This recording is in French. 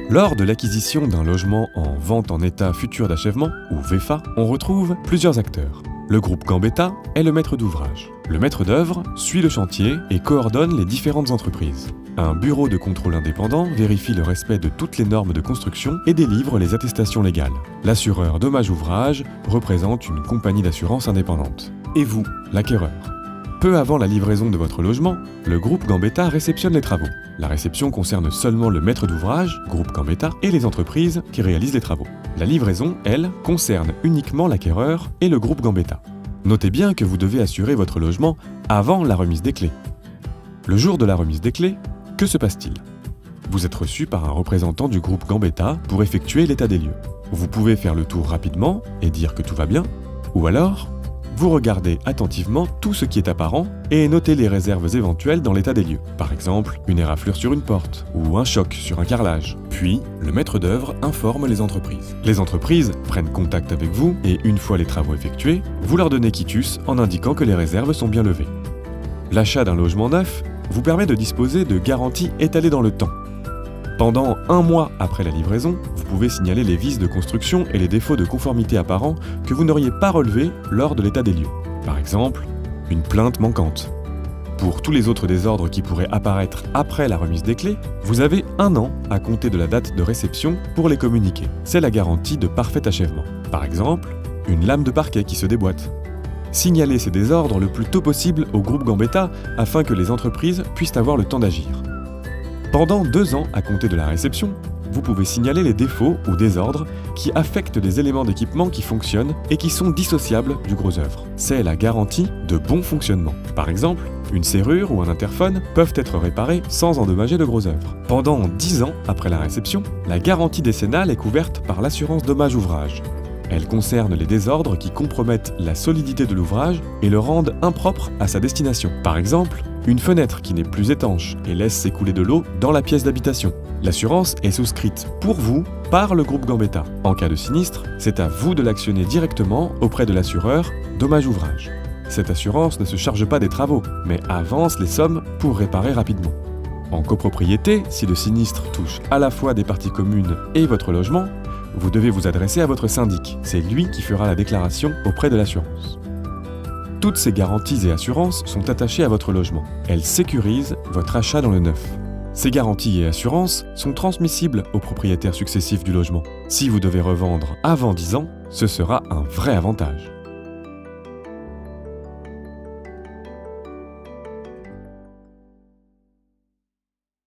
Lors de l'acquisition d'un logement en vente en état futur d'achèvement, ou VEFA, on retrouve plusieurs acteurs. Le groupe Gambetta est le maître d'ouvrage. Le maître d'œuvre suit le chantier et coordonne les différentes entreprises. Un bureau de contrôle indépendant vérifie le respect de toutes les normes de construction et délivre les attestations légales. L'assureur dommage ouvrage représente une compagnie d'assurance indépendante. Et vous, l'acquéreur? Peu avant la livraison de votre logement, le groupe Gambetta réceptionne les travaux. La réception concerne seulement le maître d'ouvrage, groupe Gambetta, et les entreprises qui réalisent les travaux. La livraison, elle, concerne uniquement l'acquéreur et le groupe Gambetta. Notez bien que vous devez assurer votre logement avant la remise des clés. Le jour de la remise des clés, que se passe-t-il? Vous êtes reçu par un représentant du groupe Gambetta pour effectuer l'état des lieux. Vous pouvez faire le tour rapidement et dire que tout va bien, ou alors vous regardez attentivement tout ce qui est apparent et notez les réserves éventuelles dans l'état des lieux. Par exemple, une éraflure sur une porte ou un choc sur un carrelage. Puis, le maître d'œuvre informe les entreprises. Les entreprises prennent contact avec vous et une fois les travaux effectués, vous leur donnez quitus en indiquant que les réserves sont bien levées. L'achat d'un logement neuf vous permet de disposer de garanties étalées dans le temps. Pendant 1 mois après la livraison, vous pouvez signaler les vices de construction et les défauts de conformité apparents que vous n'auriez pas relevés lors de l'état des lieux. Par exemple, une plainte manquante. Pour tous les autres désordres qui pourraient apparaître après la remise des clés, vous avez 1 an à compter de la date de réception pour les communiquer. C'est la garantie de parfait achèvement. Par exemple, une lame de parquet qui se déboîte. Signalez ces désordres le plus tôt possible au groupe Gambetta afin que les entreprises puissent avoir le temps d'agir. Pendant 2 ans à compter de la réception, vous pouvez signaler les défauts ou désordres qui affectent des éléments d'équipement qui fonctionnent et qui sont dissociables du gros œuvre. C'est la garantie de bon fonctionnement. Par exemple, une serrure ou un interphone peuvent être réparés sans endommager le gros œuvre. Pendant 10 ans après la réception, la garantie décennale est couverte par l'assurance dommage ouvrage. Elle concerne les désordres qui compromettent la solidité de l'ouvrage et le rendent impropre à sa destination. Par exemple, une fenêtre qui n'est plus étanche et laisse s'écouler de l'eau dans la pièce d'habitation. L'assurance est souscrite pour vous par le groupe Gambetta. En cas de sinistre, c'est à vous de l'actionner directement auprès de l'assureur dommage ouvrage. Cette assurance ne se charge pas des travaux, mais avance les sommes pour réparer rapidement. En copropriété, si le sinistre touche à la fois des parties communes et votre logement, vous devez vous adresser à votre syndic. C'est lui qui fera la déclaration auprès de l'assurance. Toutes ces garanties et assurances sont attachées à votre logement. Elles sécurisent votre achat dans le neuf. Ces garanties et assurances sont transmissibles aux propriétaires successifs du logement. Si vous devez revendre avant 10 ans, ce sera un vrai avantage.